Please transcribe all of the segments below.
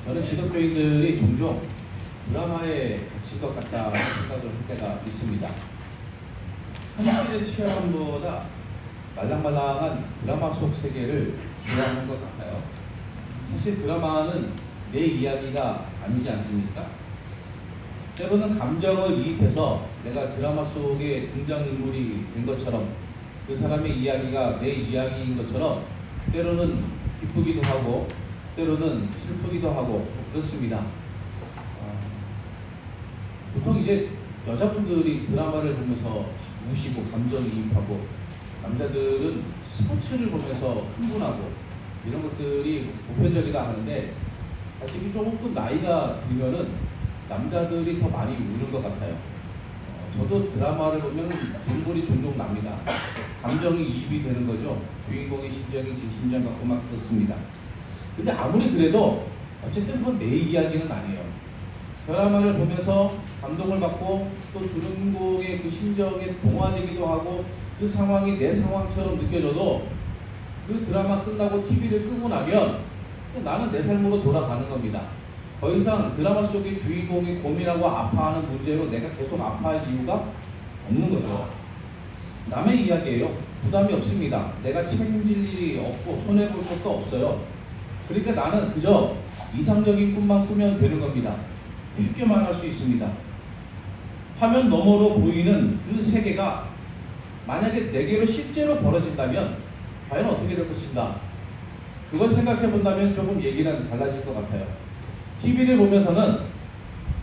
저는 기독교인들이 종종 드라마에 갇힌 것 같다는 생각을 할 때가 있습니다. 현실의 체험보다 말랑말랑한 드라마 속 세계를 좋아하는 것 같아요. 사실 드라마는 내 이야기가 아니지 않습니까? 때로는 감정을 이입해서 내가 드라마 속의 등장인물이 된 것처럼 그 사람의 이야기가 내 이야기인 것처럼 때로는 기쁘기도 하고 때로는 슬프기도 하고 그렇습니다. 보통 이제 여자분들이 드라마를 보면서 우시고 감정이입하고 남자들은 스포츠를 보면서 흥분하고 이런 것들이 보편적이다 하는데 사실 조금 나이가 들면은 남자들이 더 많이 우는 것 같아요. 저도 드라마를 보면 눈물이 종종 납니다. 감정이 이입이 되는 거죠. 주인공의 심정이 제 심정 같고 막 그렇습니다. 근데 아무리 그래도 어쨌든 그건 내 이야기는 아니에요. 드라마를 보면서 감동을 받고 또 주인공의 그 심정에 동화되기도 하고 그 상황이 내 상황처럼 느껴져도 그 드라마 끝나고 TV를 끄고 나면 나는 내 삶으로 돌아가는 겁니다. 더 이상 드라마 속의 주인공이 고민하고 아파하는 문제로 내가 계속 아파할 이유가 없는 거죠. 남의 이야기예요. 부담이 없습니다. 내가 책임질 일이 없고 손해볼 것도 없어요. 그러니까 나는 그저 이상적인 꿈만 꾸면 되는 겁니다. 쉽게 말할 수 있습니다. 화면 너머로 보이는 그 세계가 만약에 내게로 실제로 벌어진다면 과연 어떻게 될 것인가? 그걸 생각해 본다면 조금 얘기는 달라질 것 같아요. TV를 보면서는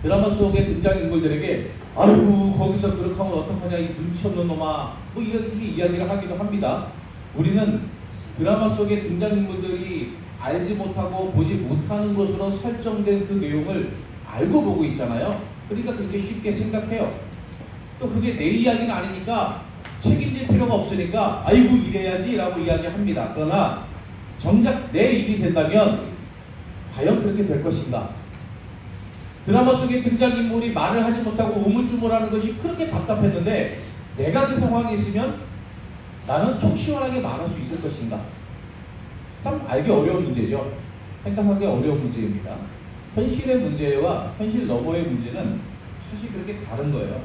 드라마 속의 등장인물들에게 아이고 거기서 그렇게 하면 어떡하냐 이 눈치 없는 놈아 뭐 이렇게 이야기를 하기도 합니다. 우리는 드라마 속의 등장인물들이 알지 못하고 보지 못하는 것으로 설정된 그 내용을 알고 보고 있잖아요. 그러니까 그렇게 쉽게 생각해요. 또 그게 내 이야기는 아니니까 책임질 필요가 없으니까 아이고 이래야지 라고 이야기합니다. 그러나 정작 내 일이 된다면 과연 그렇게 될 것인가? 드라마 속의 등장인물이 말을 하지 못하고 우물쭈물하는 것이 그렇게 답답했는데 내가 그 상황에 있으면 나는 속 시원하게 말할 수 있을 것인가? 참 알기 어려운 문제죠. 생각하기 어려운 문제입니다. 현실의 문제와 현실 너머의 문제는 사실 그렇게 다른 거예요.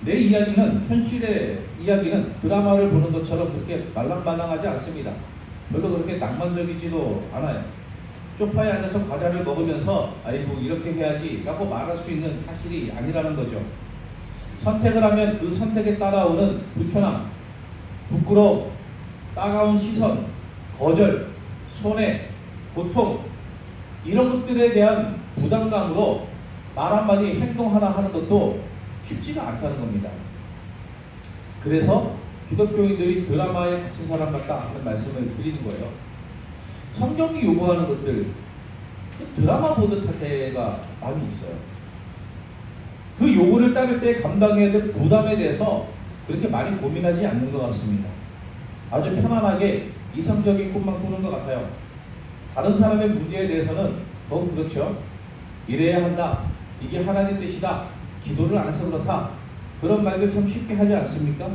내 이야기는 현실의 이야기는 드라마를 보는 것처럼 그렇게 말랑말랑하지 않습니다. 별로 그렇게 낭만적이지도 않아요. 소파에 앉아서 과자를 먹으면서 아이고 이렇게 해야지 라고 말할 수 있는 사실이 아니라는 거죠. 선택을 하면 그 선택에 따라오는 불편함, 부끄러움, 따가운 시선, 거절, 손해, 고통 이런 것들에 대한 부담감으로 말 한마디 행동 하나 하는 것도 쉽지가 않다는 겁니다. 그래서 기독교인들이 드라마에 갇힌 사람 같다 하는 말씀을 드리는 거예요. 성경이 요구하는 것들 드라마 보듯 할 때가 많이 있어요. 그 요구를 따를 때 감당해야 될 부담에 대해서 그렇게 많이 고민하지 않는 것 같습니다. 아주 편안하게 이상적인 꿈만 꾸는 것 같아요. 다른 사람의 문제에 대해서는 너무 그렇죠. 이래야 한다. 이게 하나님 뜻이다. 기도를 안 해서 그렇다. 그런 말들 참 쉽게 하지 않습니까?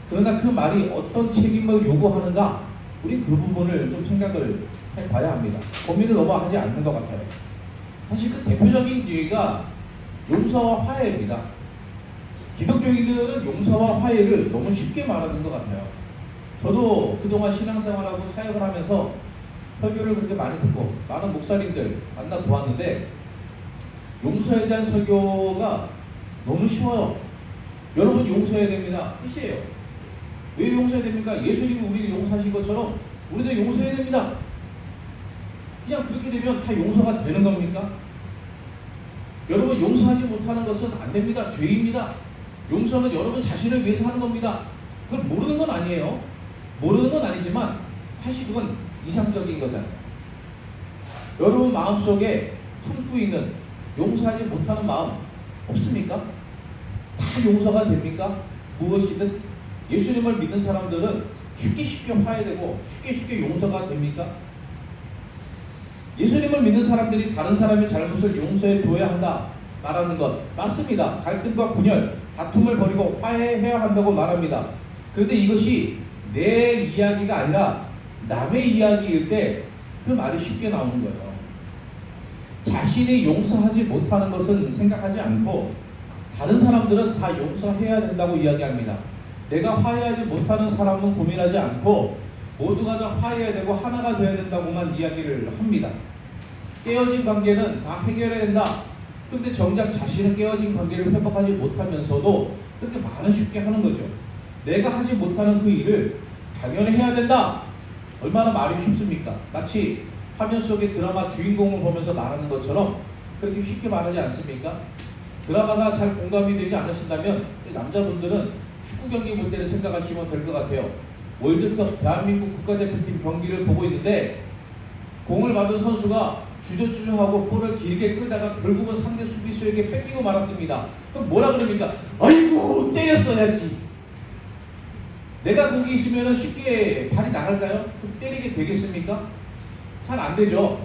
그러나 그 말이 어떤 책임을 요구하는가? 우리 그 부분을 좀 생각을 해봐야 합니다. 고민을 너무 하지 않는 것 같아요. 사실 그 대표적인 얘기가 용서와 화해입니다. 기독교인들은 용서와 화해를 너무 쉽게 말하는 것 같아요. 저도 그동안 신앙생활하고 사역을 하면서 설교를 그렇게 많이 듣고 많은 목사님들 만나보았는데 용서에 대한 설교가 너무 쉬워요. 여러분 용서해야 됩니다. 끝이에요. 왜 용서해야 됩니까? 예수님이 우리를 용서하신 것처럼 우리도 용서해야 됩니다. 그냥 그렇게 되면 다 용서가 되는 겁니까? 여러분 용서하지 못하는 것은 안 됩니다. 죄입니다. 용서는 여러분 자신을 위해서 하는 겁니다. 그걸 모르는 건 아니에요. 모르는 건 아니지만 사실 그건 이상적인 거잖아요. 여러분 마음속에 품고 있는 용서하지 못하는 마음 없습니까? 다 용서가 됩니까? 무엇이든 예수님을 믿는 사람들은 쉽게 화해되고 쉽게 용서가 됩니까? 예수님을 믿는 사람들이 다른 사람의 잘못을 용서해 주어야 한다 말하는 것 맞습니다. 갈등과 분열, 다툼을 버리고 화해해야 한다고 말합니다. 그런데 이것이 내 이야기가 아니라 남의 이야기일 때 그 말이 쉽게 나오는 거예요. 자신이 용서하지 못하는 것은 생각하지 않고 다른 사람들은 다 용서해야 된다고 이야기합니다. 내가 화해하지 못하는 사람은 고민하지 않고 모두가 다 화해해야 되고 하나가 되어야 된다고만 이야기를 합니다. 깨어진 관계는 다 해결해야 된다. 그런데 정작 자신은 깨어진 관계를 회복하지 못하면서도 그렇게 말은 쉽게 하는 거죠. 내가 하지 못하는 그 일을 당연히 해야 된다. 얼마나 말이 쉽습니까? 마치 화면 속의 드라마 주인공을 보면서 말하는 것처럼 그렇게 쉽게 말하지 않습니까? 드라마가 잘 공감이 되지 않으신다면 남자분들은 축구 경기 볼 때를 생각하시면 될 것 같아요. 월드컵 대한민국 국가대표팀 경기를 보고 있는데 공을 받은 선수가 주저주저하고 볼을 길게 끌다가 결국은 상대 수비수에게 뺏기고 말았습니다. 그럼 뭐라 그럽니까? 아이고 때렸어야지. 내가 거기 있으면 쉽게 발이 나갈까요? 그럼 때리게 되겠습니까? 잘 안 되죠.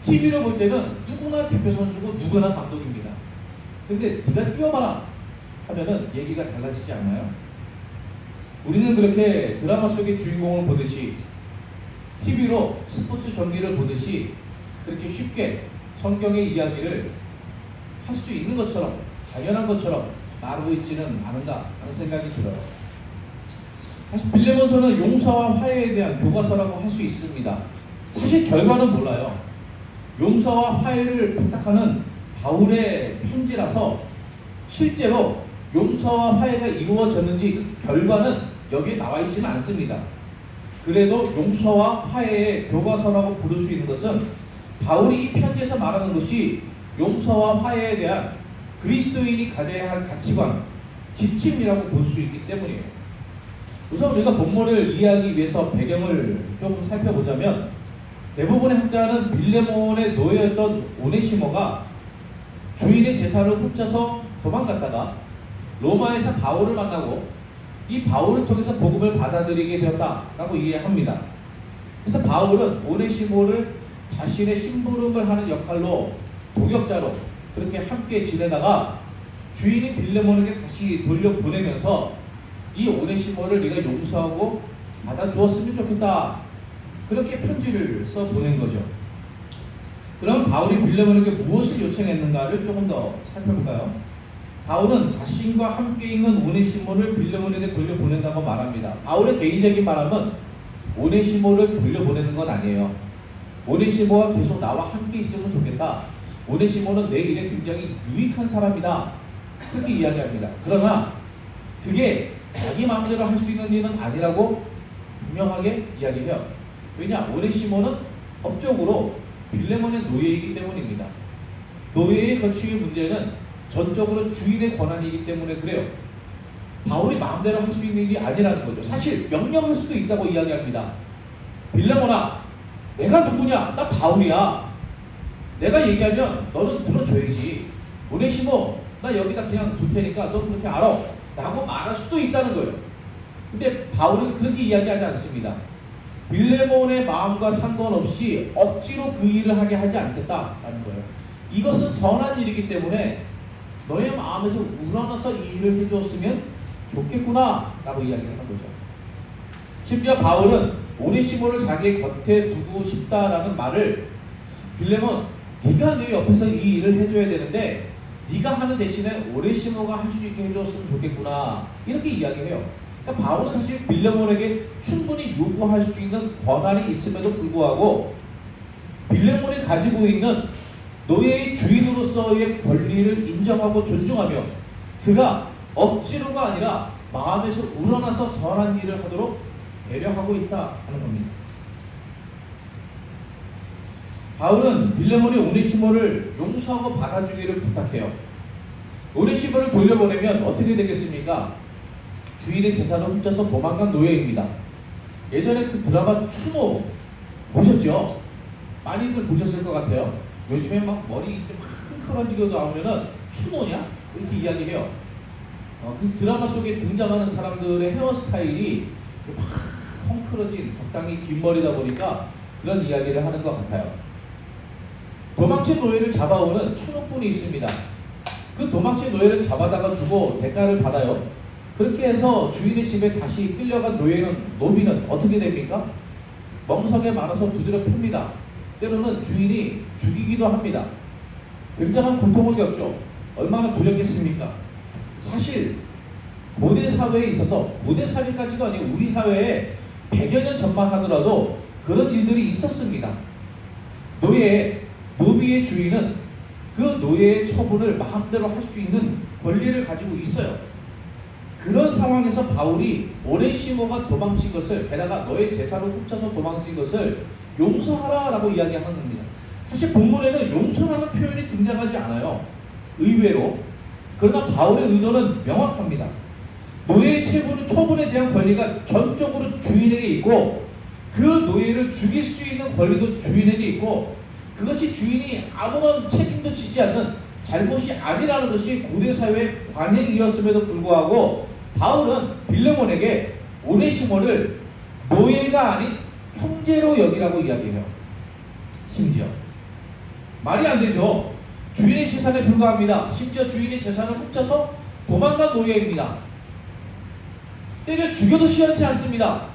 TV로 볼 때는 누구나 대표 선수고 누구나 감독입니다. 근데 네가 뛰어봐라 하면은 얘기가 달라지지 않나요? 우리는 그렇게 드라마 속의 주인공을 보듯이 TV로 스포츠 경기를 보듯이 그렇게 쉽게 성경의 이야기를 할 수 있는 것처럼 당연한 것처럼 말하고 있지는 않은가 하는 생각이 들어요. 사실 빌레몬서는 용서와 화해에 대한 교과서라고 할 수 있습니다. 사실 결과는 몰라요. 용서와 화해를 부탁하는 바울의 편지라서 실제로 용서와 화해가 이루어졌는지 그 결과는 여기에 나와 있지는 않습니다. 그래도 용서와 화해의 교과서라고 부를 수 있는 것은 바울이 이 편지에서 말하는 것이 용서와 화해에 대한 그리스도인이 가져야 할 가치관, 지침이라고 볼 수 있기 때문이에요. 우선 우리가 본문을 이해하기 위해서 배경을 조금 살펴보자면 대부분의 학자는 빌레몬의 노예였던 오네시모가 주인의 재산을 훔쳐서 도망갔다가 로마에서 바울을 만나고 이 바울을 통해서 복음을 받아들이게 되었다라고 이해합니다. 그래서 바울은 오네시모를 자신의 심부름을 하는 역할로 동역자로 그렇게 함께 지내다가 주인이 빌레몬에게 다시 돌려보내면서 이 오네시모를 네가 용서하고 받아주었으면 좋겠다. 그렇게 편지를 써 보낸 거죠. 그럼 바울이 빌레몬에게 무엇을 요청했는가를 조금 더 살펴볼까요? 바울은 자신과 함께 있는 오네시모를 빌레몬에게 돌려보낸다고 말합니다. 바울의 개인적인 바람은 오네시모를 돌려보내는 건 아니에요. 오네시모가 계속 나와 함께 있으면 좋겠다. 오네시모는 내 일에 굉장히 유익한 사람이다. 그렇게 이야기합니다. 그러나 그게 자기 마음대로 할 수 있는 일은 아니라고 분명하게 이야기해요. 왜냐? 오네시모는 법적으로 빌레몬의 노예이기 때문입니다. 노예의 거취의 문제는 전적으로 주인의 권한이기 때문에 그래요. 바울이 마음대로 할 수 있는 일이 아니라는 거죠. 사실 명령할 수도 있다고 이야기합니다. 빌레몬아, 내가 누구냐? 나 바울이야. 내가 얘기하면 너는 들어줘야지. 오네시모, 나 여기다 그냥 둘 테니까 너 그렇게 알아. 라고 말할 수도 있다는 거예요. 근데 바울은 그렇게 이야기하지 않습니다. 빌레몬의 마음과 상관없이 억지로 그 일을 하게 하지 않겠다라는 거예요. 이것은 선한 일이기 때문에 너의 마음에서 우러나서 이 일을 해주었으면 좋겠구나 라고 이야기를 하는 거죠. 심지어 바울은 오네시모를 자기 곁에 두고 싶다라는 말을 빌레몬, 네가 내 옆에서 이 일을 해줘야 되는데 네가 하는 대신에 오네시모가 할 수 있게 해줬으면 좋겠구나 이렇게 이야기해요. 그러니까 바울은 사실 빌레몬에게 충분히 요구할 수 있는 권한이 있음에도 불구하고 빌레몬이 가지고 있는 노예의 주인으로서의 권리를 인정하고 존중하며 그가 억지로가 아니라 마음에서 우러나서 선한 일을 하도록 배려하고 있다 하는 겁니다. 바울은 빌레몬이 오네시모를 용서하고 받아주기를 부탁해요. 오네시모를 돌려보내면 어떻게 되겠습니까? 주인의 재산을 훔쳐서 도망간 노예입니다. 예전에 그 드라마 추노 보셨죠? 많이들 보셨을 것 같아요. 요즘에 막 머리 좀 흥크러지게 나오면은 추노냐? 이렇게 이야기해요. 그 드라마 속에 등장하는 사람들의 헤어스타일이 막 헝클어진 적당히 긴 머리다 보니까 그런 이야기를 하는 것 같아요. 도망친 노예를 잡아오는 추노꾼이 있습니다. 그 도망친 노예를 잡아다가 주고 대가를 받아요. 그렇게 해서 주인의 집에 다시 끌려간 노비는 어떻게 됩니까? 멍석에 말아서 두드려 팹니다. 때로는 주인이 죽이기도 합니다. 굉장한 고통을 겪죠. 얼마나 두렵겠습니까? 사실 고대 사회에 있어서, 고대 사회까지도 아니고 우리 사회에 100여 년 전만 하더라도 그런 일들이 있었습니다. 노비의 주인은 그 노예의 처분을 마음대로 할 수 있는 권리를 가지고 있어요. 그런 상황에서 바울이 오네시모가 도망친 것을, 게다가 너의 재산을 훔쳐서 도망친 것을 용서하라 라고 이야기하는 겁니다. 사실 본문에는 용서라는 표현이 등장하지 않아요. 의외로. 그러나 바울의 의도는 명확합니다. 노예의 처분에 대한 권리가 전적으로 주인에게 있고, 그 노예를 죽일 수 있는 권리도 주인에게 있고, 그것이 주인이 아무런 책임도 지지 않는 잘못이 아니라는 것이 고대 사회의 관행이었음에도 불구하고 바울은 빌레몬에게 오네시모를 노예가 아닌 형제로 여기라고 이야기해요. 심지어 말이 안 되죠. 주인의 재산에 불과합니다. 심지어 주인의 재산을 훔쳐서 도망간 노예입니다. 때려 죽여도 시원치 않습니다.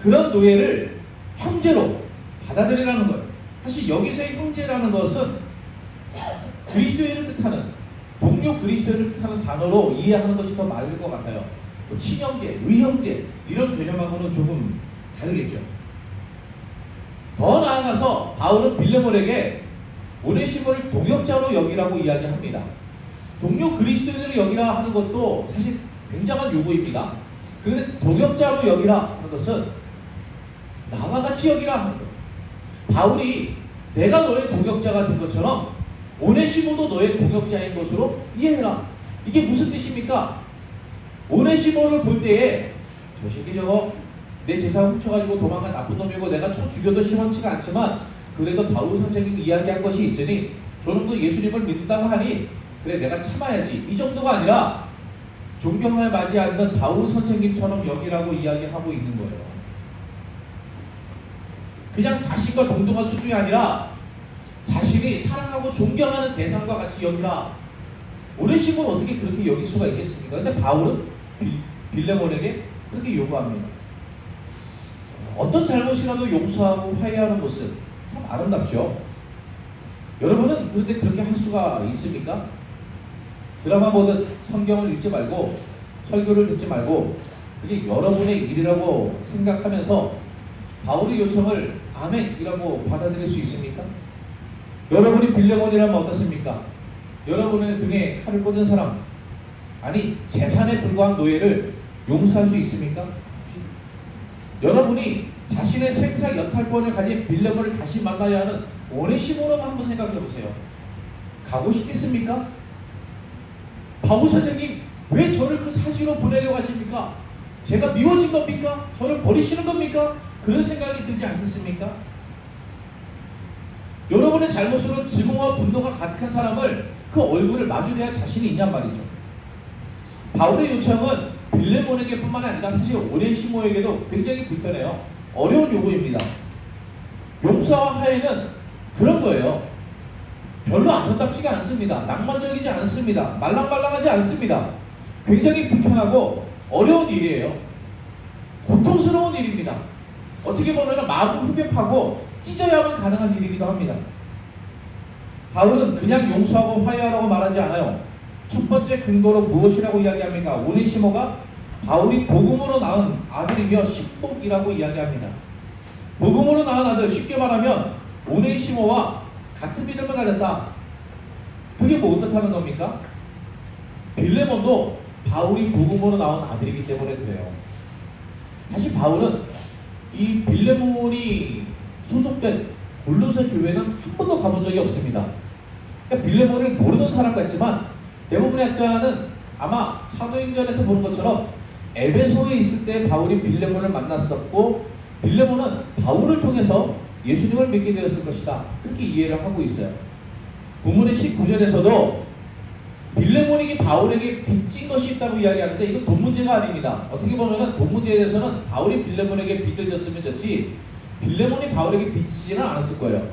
그런 노예를 형제로 받아들이라는 거예요. 사실 여기서의 형제라는 것은 그리스도인을 뜻하는, 동료 그리스도인을 뜻하는 단어로 이해하는 것이 더 맞을 것 같아요. 뭐 친형제, 의형제 이런 개념하고는 조금 다르겠죠. 더 나아가서 바울은 빌레몬에게 오네시모를 동역자로 여기라고 이야기합니다. 동료 그리스도인으로 여기라 하는 것도 사실 굉장한 요구입니다. 그런데 동역자로 여기라 하는 것은 나와 같이 여기라 하는 거예요. 바울이 내가 너의 동역자가 된 것처럼 오네시모도 너의 동역자인 것으로 이해해라. 이게 무슨 뜻입니까? 오네시모를 볼 때에 저 새끼 저거 내 재산 훔쳐가지고 도망간 나쁜 놈이고 내가 쳐 죽여도 시원치가 않지만 그래도 바울 선생님이 이야기한 것이 있으니 저놈도 예수님을 믿는다고 하니 그래 내가 참아야지, 이 정도가 아니라 존경을 맞지 않는 바울 선생님처럼 여기라고 이야기하고 있는 거예요. 그냥 자신과 동등한 수준이 아니라 자신이 사랑하고 존경하는 대상과 같이 여기라. 오네시모는 어떻게 그렇게 여길 수가 있겠습니까? 근데 바울은 빌레몬에게 그렇게 요구합니다. 어떤 잘못이라도 용서하고 화해하는 모습 참 아름답죠. 여러분은 그런데 그렇게 할 수가 있습니까? 드라마 보듯 성경을 읽지 말고 설교를 듣지 말고 그게 여러분의 일이라고 생각하면서 바울의 요청을 아멘이라고 받아들일 수 있습니까? 여러분이 빌레몬이라면 어떻습니까? 여러분의 등에 칼을 꽂은 사람, 아니 재산에 불과한 노예를 용서할 수 있습니까? 여러분이 자신의 생사 여탈권을 가진 빌레몬을 다시 만나야 하는 오네시모로만 한번 생각해 보세요. 가고 싶겠습니까? 바울 선생님 왜 저를 그 사지로 보내려고 하십니까? 제가 미워진 겁니까? 저를 버리시는 겁니까? 그런 생각이 들지 않겠습니까? 여러분의 잘못으로 증오와 분노가 가득한 사람을 그 얼굴을 마주대할 자신이 있냔 말이죠. 바울의 요청은 빌레몬에게 뿐만 아니라 사실 오네시모에게도 굉장히 불편해요. 어려운 요구입니다. 용서와 화해는 그런 거예요. 별로 아름답지가 않습니다. 낭만적이지 않습니다. 말랑말랑하지 않습니다. 굉장히 불편하고 어려운 일이에요. 고통스러운 일입니다. 어떻게 보면 마음을 흡입하고 찢어야만 가능한 일이기도 합니다. 바울은 그냥 용서하고 화해하라고 말하지 않아요. 첫 번째 근거로 무엇이라고 이야기합니까? 오네시모가 바울이 복음으로 낳은 아들이며 식복이라고 이야기합니다. 복음으로 낳은 아들, 쉽게 말하면 오네시모와 같은 믿음을 가졌다. 그게 뭐 어떻다는 겁니까? 빌레몬도 바울이 복음으로 낳은 아들이기 때문에 그래요. 사실 바울은 이 빌레몬이 소속된 골로새 교회는 한 번도 가본 적이 없습니다. 그러니까 빌레몬을 모르는 사람 같지만 대부분의 학자는 아마 사도행전에서 보는 것처럼 에베소에 있을 때 바울이 빌레몬을 만났었고 빌레몬은 바울을 통해서 예수님을 믿게 되었을 것이다. 그렇게 이해를 하고 있어요. 본문의 19절에서도 빌레몬이 바울에게 빚진 것이 있다고 이야기하는데 이건 돈 문제가 아닙니다. 어떻게 보면 돈 문제에 대해서는 바울이 빌레몬에게 빚을 졌으면 졌지 빌레몬이 바울에게 빚지지는 않았을 거예요.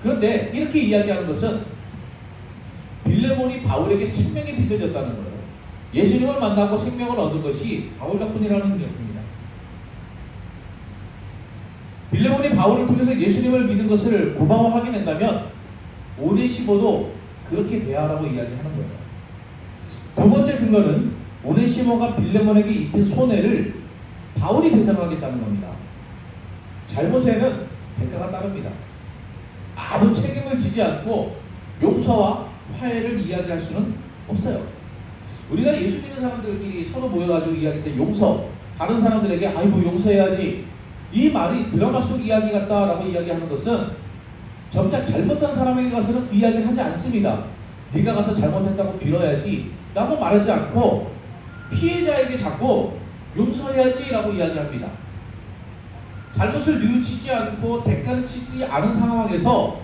그런데 이렇게 이야기하는 것은 빌레몬이 바울에게 생명의 빚을 졌다는 거예요. 예수님을 만나고 생명을 얻은 것이 바울 덕분이라는 겁니다. 빌레몬이 바울을 통해서 예수님을 믿는 것을 고마워하게 된다면 오네시모도 그렇게 대하라고 이야기하는 거예요. 두 번째 근거는 오네시모가 빌레몬에게 입힌 손해를 바울이 배상하겠다는 겁니다. 잘못에는 대가가 따릅니다. 아무 책임을 지지 않고 용서와 화해를 이야기할 수는 없어요. 우리가 예수 믿는 사람들끼리 서로 모여가지고 이야기할 때 용서, 다른 사람들에게 아이고 용서해야지, 이 말이 드라마 속 이야기 같다라고 이야기하는 것은 정작 잘못한 사람에게 가서는 그 이야기를 하지 않습니다. 네가 가서 잘못했다고 빌어야지 라고 말하지 않고 피해자에게 자꾸 용서해야지 라고 이야기합니다. 잘못을 뉘우치지 않고 대가를 치지 않은 상황에서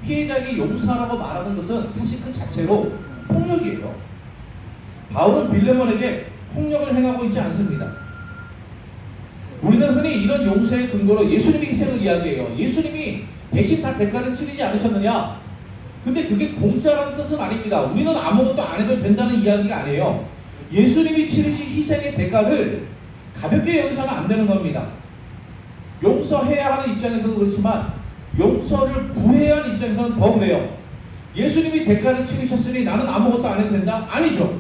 피해자에게 용서하라고 말하는 것은 사실 그 자체로 폭력이에요. 바울은 빌레몬에게 폭력을 행하고 있지 않습니다. 우리는 흔히 이런 용서의 근거로 예수님의 희생을 이야기해요. 예수님이 대신 다 대가를 치르지 않으셨느냐? 근데 그게 공짜라는 뜻은 아닙니다. 우리는 아무것도 안 해도 된다는 이야기가 아니에요. 예수님이 치르신 희생의 대가를 가볍게 여기서는 안 되는 겁니다. 용서해야 하는 입장에서도 그렇지만 용서를 구해야 하는 입장에서는 더 그래요. 예수님이 대가를 치르셨으니 나는 아무것도 안 해도 된다? 아니죠.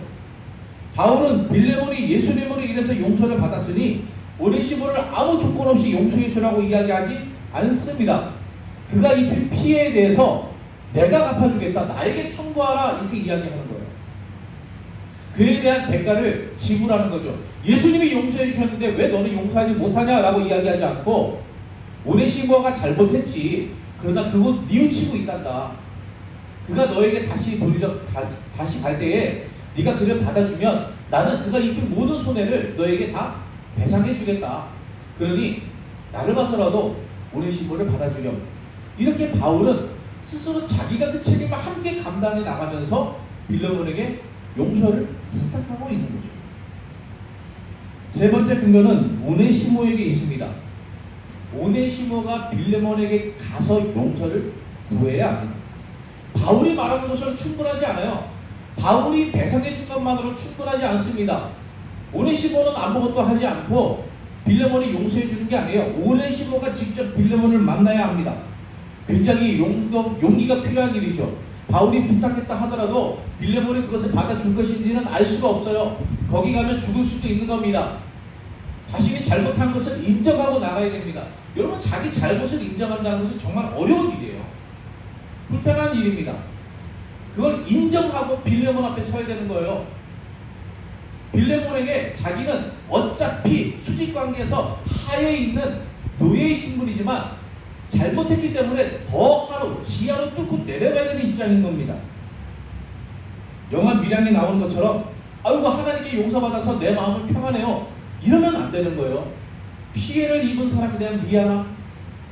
바울은 빌레몬이 예수님으로 인해서 용서를 받았으니 오네시모를 아무 조건 없이 용서해 주라고 이야기하지 않습니다. 그가 입힌 피해에 대해서 내가 갚아주겠다, 나에게 청구하라, 이렇게 이야기하는 거예요. 그에 대한 대가를 지불하는 거죠. 예수님이 용서해 주셨는데 왜 너는 용서하지 못하냐라고 이야기하지 않고 오네시모가 잘못했지, 그러나 그거 뉘우치고 있단다. 그가 너에게 다시 갈 때에 네가 그를 받아주면 나는 그가 입힌 모든 손해를 너에게 다 배상해 주겠다. 그러니 나를 봐서라도 오네시모를 받아주렴. 이렇게 바울은 스스로 자기가 그 책임을 함께 감당해 나가면서 빌레몬에게 용서를 부탁하고 있는 거죠. 세 번째 근거는 오네시모에게 있습니다. 오네시모가 빌레몬에게 가서 용서를 구해야 합니다. 바울이 말하는 것으로 충분하지 않아요. 바울이 배상해 준 것만으로 충분하지 않습니다. 오네시모는 아무것도 하지 않고 빌레몬이 용서해 주는 게 아니에요. 오네시모가 직접 빌레몬을 만나야 합니다. 굉장히 용기가 필요한 일이죠. 바울이 부탁했다 하더라도 빌레몬이 그것을 받아줄 것인지는 알 수가 없어요. 거기 가면 죽을 수도 있는 겁니다. 자신이 잘못한 것을 인정하고 나가야 됩니다. 여러분, 자기 잘못을 인정한다는 것은 정말 어려운 일이에요. 불편한 일입니다. 그걸 인정하고 빌레몬 앞에 서야 되는 거예요. 빌레몬에게 자기는 어차피 수직관계에서 하에 있는 노예의 신분이지만 잘못했기 때문에 더 하루 지하로 뚫고 내려가야 되는 입장인 겁니다. 영화 밀양에 나오는 것처럼 아이고 하나님께 용서받아서 내 마음은 평안해요, 이러면 안 되는 거예요. 피해를 입은 사람에 대한 미안함,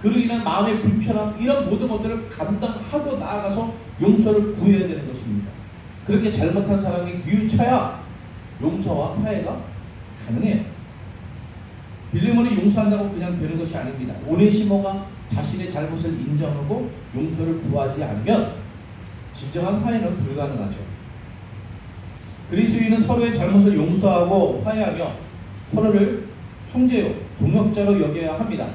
그로 인한 마음의 불편함, 이런 모든 것들을 감당하고 나아가서 용서를 구해야 되는 것입니다. 그렇게 잘못한 사람이 뉘우쳐야 용서와 화해가 가능해요. 빌레몬이 용서한다고 그냥 되는 것이 아닙니다. 오네시모가 자신의 잘못을 인정하고 용서를 구하지 않으면 진정한 화해는 불가능하죠. 그리스도인은 서로의 잘못을 용서하고 화해하며 서로를 형제요, 동역자로 여겨야 합니다.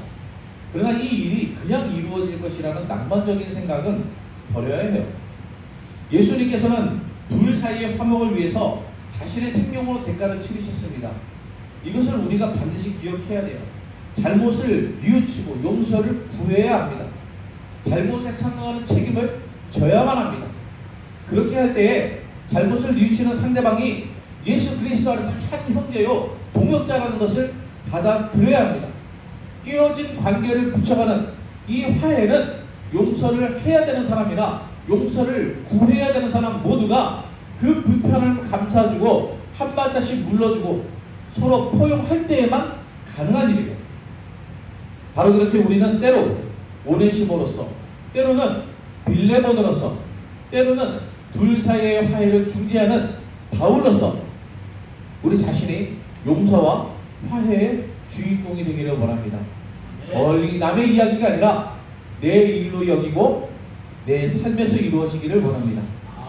그러나 이 일이 그냥 이루어질 것이라는 낭만적인 생각은 버려야 해요. 예수님께서는 둘 사이의 화목을 위해서 자신의 생명으로 대가를 치르셨습니다. 이것을 우리가 반드시 기억해야 돼요. 잘못을 뉘우치고 용서를 구해야 합니다. 잘못에 상응하는 책임을 져야만 합니다. 그렇게 할 때에 잘못을 뉘우치는 상대방이 예수 그리스도 안에서 한 형제요, 동역자라는 것을 받아들여야 합니다. 깨어진 관계를 붙여가는 이 화해는 용서를 해야 되는 사람이나 용서를 구해야 되는 사람 모두가 그 불편함을 감싸주고 한 발자씩 물러주고 서로 포용할 때에만 가능한 일이에요. 바로 그렇게 우리는 때로 오네시모로서, 때로는 빌레몬으로서, 때로는 둘 사이의 화해를 중재하는 바울로서 우리 자신이 용서와 화해의 주인공이 되기를 원합니다. 멀리 남의 이야기가 아니라 내 일로 여기고 내 삶에서 이루어지기를 원합니다.